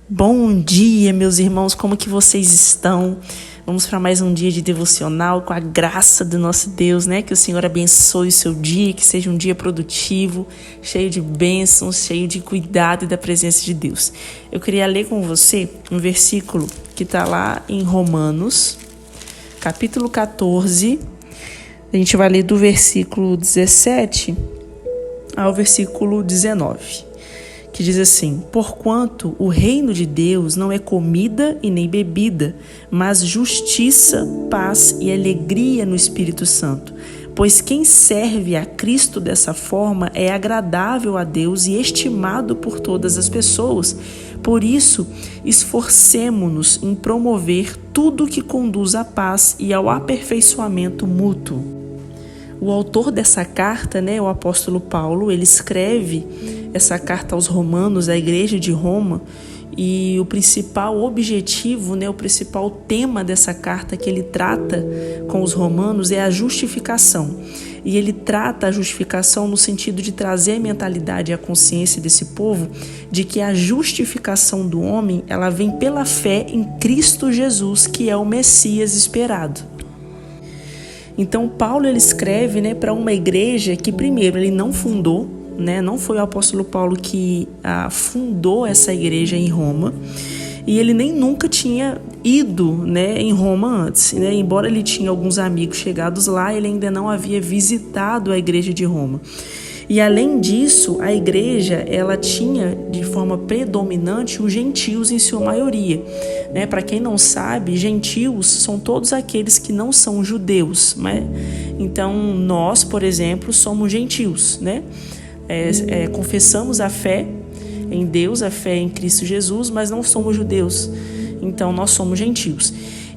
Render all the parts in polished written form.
Bom dia, meus irmãos, como que vocês estão? Vamos para mais um dia de devocional com a graça do nosso Deus, né? Que o Senhor abençoe o seu dia, que seja um dia produtivo, cheio de bênçãos, cheio de cuidado e da presença de Deus. Eu queria ler com você um versículo que está lá em Romanos, capítulo 14. A gente vai ler do versículo 17 ao versículo 19. Que diz assim: porquanto o reino de Deus não é comida e nem bebida, mas justiça, paz e alegria no Espírito Santo. Pois quem serve a Cristo dessa forma é agradável a Deus e estimado por todas as pessoas. Por isso, esforcemo-nos em promover tudo que conduz à paz e ao aperfeiçoamento mútuo. O autor dessa carta, o apóstolo Paulo, ele escreve essa carta aos romanos, à igreja de Roma, e o principal objetivo, o principal tema dessa carta que ele trata com os romanos é a justificação. E ele trata a justificação no sentido de trazer a mentalidade e a consciência desse povo de que a justificação do homem, ela vem pela fé em Cristo Jesus, que é o Messias esperado. Então, Paulo ele escreve para uma igreja que, primeiro, ele não fundou, não foi o apóstolo Paulo que fundou essa igreja em Roma, e ele nem nunca tinha ido em Roma antes. Embora ele tinha alguns amigos chegados lá, ele ainda não havia visitado a igreja de Roma. E além disso, a igreja ela tinha de forma predominante os gentios em sua maioria. Para quem não sabe, gentios são todos aqueles que não são judeus. Então, nós, por exemplo, somos gentios. Confessamos a fé em Deus, a fé em Cristo Jesus, mas não somos judeus. Então, nós somos gentios.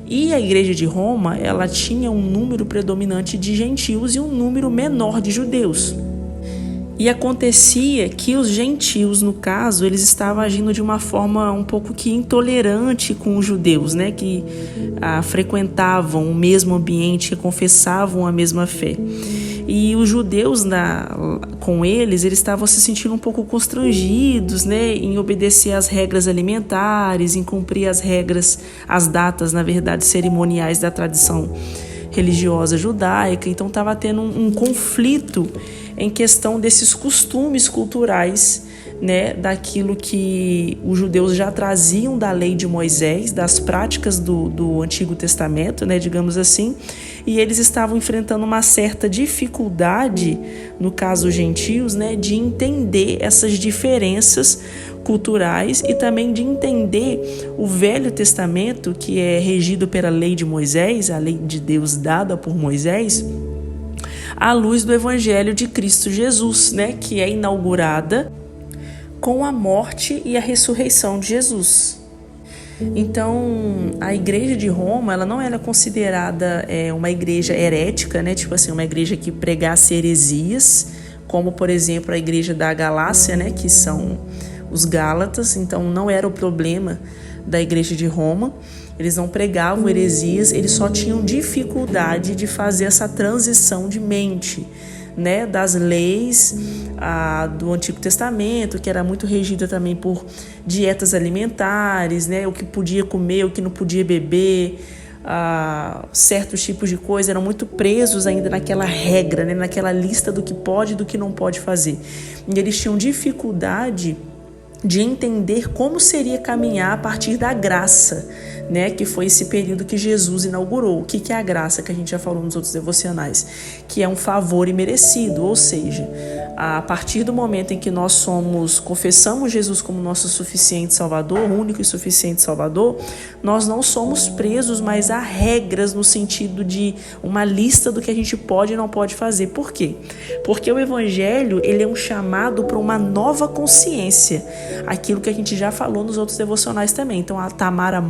E a igreja de Roma, ela tinha um número predominante de gentios e um número menor de judeus. E acontecia que os gentios, no caso, eles estavam agindo de uma forma um pouco que intolerante com os judeus, que frequentavam o mesmo ambiente, que confessavam a mesma fé. E os judeus, com eles estavam se sentindo um pouco constrangidos, em obedecer às regras alimentares, em cumprir as regras, as datas, na verdade, cerimoniais da tradição religiosa judaica. Então estava tendo um conflito em questão desses costumes culturais, daquilo que os judeus já traziam da lei de Moisés, das práticas do Antigo Testamento, digamos assim, e eles estavam enfrentando uma certa dificuldade, no caso os gentios, de entender essas diferenças culturais e também de entender o Velho Testamento, que é regido pela lei de Moisés, a lei de Deus dada por Moisés, à luz do Evangelho de Cristo Jesus, que é inaugurada com a morte e a ressurreição de Jesus. Então, a igreja de Roma, ela não era considerada uma igreja herética, uma igreja que pregasse heresias, como, por exemplo, a igreja da Galácia, que são os Gálatas. Então, não era o problema da igreja de Roma. Eles não pregavam heresias, eles só tinham dificuldade de fazer essa transição de mente, das leis do Antigo Testamento, que era muito regida também por dietas alimentares, o que podia comer, o que não podia beber, certos tipos de coisas, eram muito presos ainda naquela regra, naquela lista do que pode e do que não pode fazer. E eles tinham dificuldade de entender como seria caminhar a partir da graça, que foi esse período que Jesus inaugurou. O que é a graça, que a gente já falou nos outros devocionais? Que é um favor imerecido, ou seja, a partir do momento em que nós confessamos Jesus como nosso suficiente Salvador, único e suficiente Salvador, nós não somos presos mais a regras no sentido de uma lista do que a gente pode e não pode fazer. Por quê? Porque o Evangelho, ele é um chamado para uma nova consciência, aquilo que a gente já falou nos outros devocionais também. Então a Tamara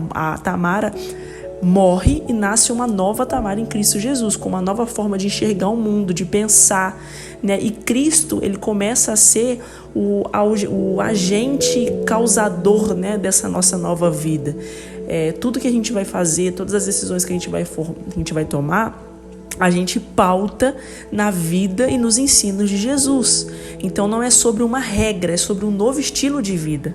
morre e nasce uma nova Tamara em Cristo Jesus, com uma nova forma de enxergar o mundo, de pensar, E Cristo, ele começa a ser o agente causador, dessa nossa nova vida. Tudo que a gente vai fazer, todas as decisões que a gente vai tomar, a gente pauta na vida e nos ensinos de Jesus. Então não é sobre uma regra, é sobre um novo estilo de vida.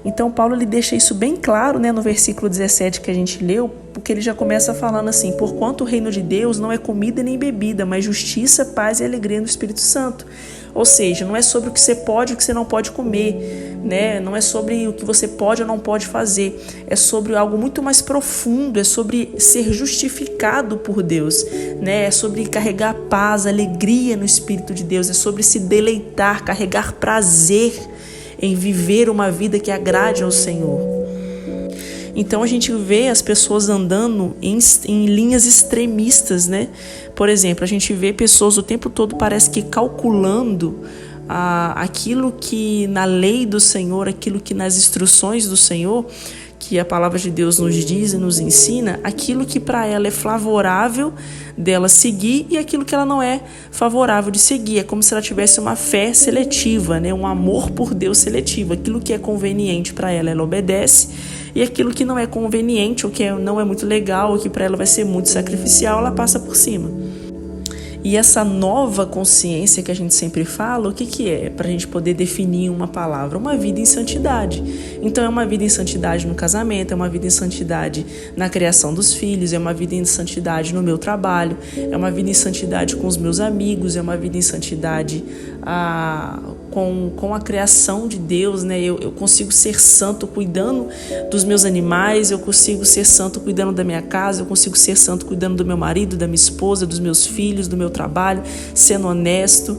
Então Paulo ele deixa isso bem claro, né, no versículo 17 que a gente leu, porque ele já começa falando assim: porquanto o reino de Deus não é comida nem bebida, mas justiça, paz e alegria no Espírito Santo. Ou seja, não é sobre o que você pode e o que você não pode comer, né? Não é sobre o que você pode ou não pode fazer. É sobre algo muito mais profundo, é sobre ser justificado por Deus, né? É sobre carregar paz, alegria no Espírito de Deus, é sobre se deleitar, carregar prazer em viver uma vida que agrade ao Senhor. Então a gente vê as pessoas andando em linhas extremistas, né? Por exemplo, a gente vê pessoas o tempo todo parece que calculando aquilo que na lei do Senhor, aquilo que nas instruções do Senhor, que a palavra de Deus nos diz e nos ensina, aquilo que para ela é favorável dela seguir e aquilo que ela não é favorável de seguir. É como se ela tivesse uma fé seletiva, né? Um amor por Deus seletivo. Aquilo que é conveniente para ela, ela obedece, e aquilo que não é conveniente, ou que não é muito legal, ou que para ela vai ser muito sacrificial, ela passa por cima. E essa nova consciência que a gente sempre fala, o que é? Para a gente poder definir uma palavra: uma vida em santidade. Então é uma vida em santidade no casamento, é uma vida em santidade na criação dos filhos, é uma vida em santidade no meu trabalho, é uma vida em santidade com os meus amigos, é uma vida em santidade com a criação de Deus, né? Eu consigo ser santo cuidando dos meus animais, eu consigo ser santo cuidando da minha casa, eu consigo ser santo cuidando do meu marido, da minha esposa, dos meus filhos, do meu trabalho, sendo honesto,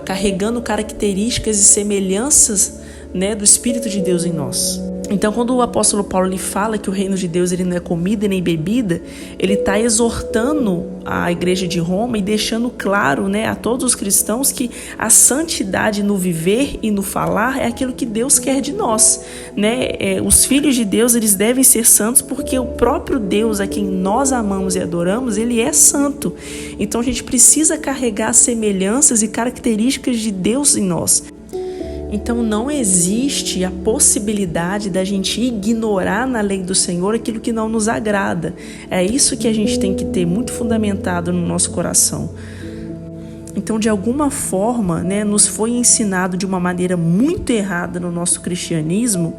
carregando características e semelhanças, né, do Espírito de Deus em nós. Então, quando o apóstolo Paulo ele fala que o reino de Deus ele não é comida nem bebida, ele está exortando a igreja de Roma e deixando claro, né, a todos os cristãos que a santidade no viver e no falar é aquilo que Deus quer de nós, né? Os filhos de Deus eles devem ser santos porque o próprio Deus a quem nós amamos e adoramos, ele é santo. Então, a gente precisa carregar semelhanças e características de Deus em nós. Então não existe a possibilidade da gente ignorar na lei do Senhor aquilo que não nos agrada. É isso que a gente tem que ter muito fundamentado no nosso coração. Então, de alguma forma, né, nos foi ensinado de uma maneira muito errada no nosso cristianismo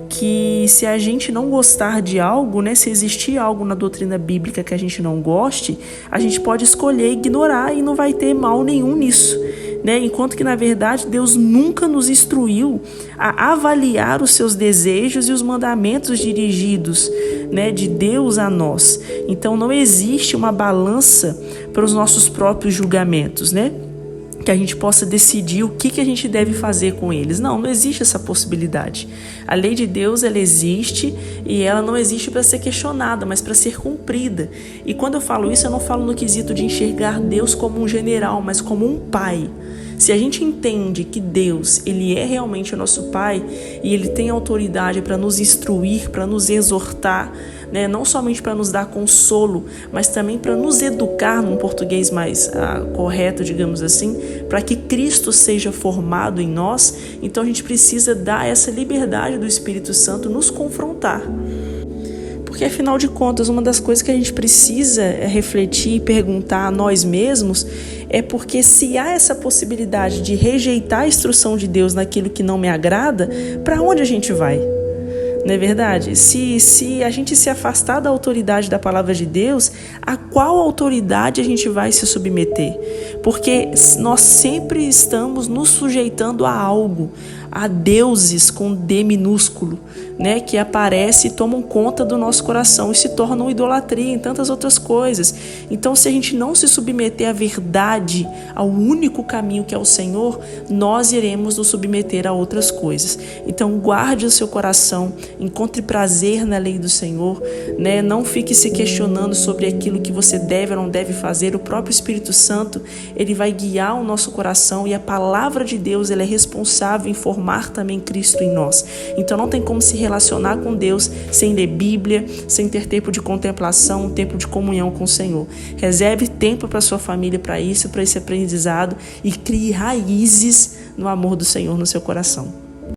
que se a gente não gostar de algo, né, se existir algo na doutrina bíblica que a gente não goste, a gente pode escolher ignorar e não vai ter mal nenhum nisso. Né? Enquanto que, na verdade, Deus nunca nos instruiu a avaliar os seus desejos e os mandamentos dirigidos, né, de Deus a nós. Então, não existe uma balança para os nossos próprios julgamentos, né? Que a gente possa decidir o que a gente deve fazer com eles. Não existe essa possibilidade. A lei de Deus, ela existe e ela não existe para ser questionada, mas para ser cumprida. E quando eu falo isso, eu não falo no quesito de enxergar Deus como um general, mas como um pai. Se a gente entende que Deus, ele é realmente o nosso Pai e ele tem autoridade para nos instruir, para nos exortar, né? Não somente para nos dar consolo, mas também para nos educar, num português mais correto, digamos assim, para que Cristo seja formado em nós, então a gente precisa dar essa liberdade do Espírito Santo nos confrontar. Porque, afinal de contas, uma das coisas que a gente precisa refletir e perguntar a nós mesmos é porque se há essa possibilidade de rejeitar a instrução de Deus naquilo que não me agrada, para onde a gente vai? Não é verdade? Se a gente se afastar da autoridade da palavra de Deus, a qual autoridade a gente vai se submeter? Porque nós sempre estamos nos sujeitando a algo, a deuses com D minúsculo, né, que aparecem e tomam conta do nosso coração e se tornam idolatria em tantas outras coisas. Então, se a gente não se submeter à verdade, ao único caminho que é o Senhor, nós iremos nos submeter a outras coisas. Então, guarde o seu coração, encontre prazer na lei do Senhor, né? Não fique se questionando sobre aquilo que você deve ou não deve fazer. O próprio Espírito Santo, ele vai guiar o nosso coração e a palavra de Deus, ela é responsável em formar também Cristo em nós. Então, não tem como se relacionar com Deus sem ler Bíblia, sem ter tempo de contemplação, um tempo de comunhão com o Senhor. Reserve tempo para sua família, para isso, para esse aprendizado, e crie raízes no amor do Senhor no seu coração.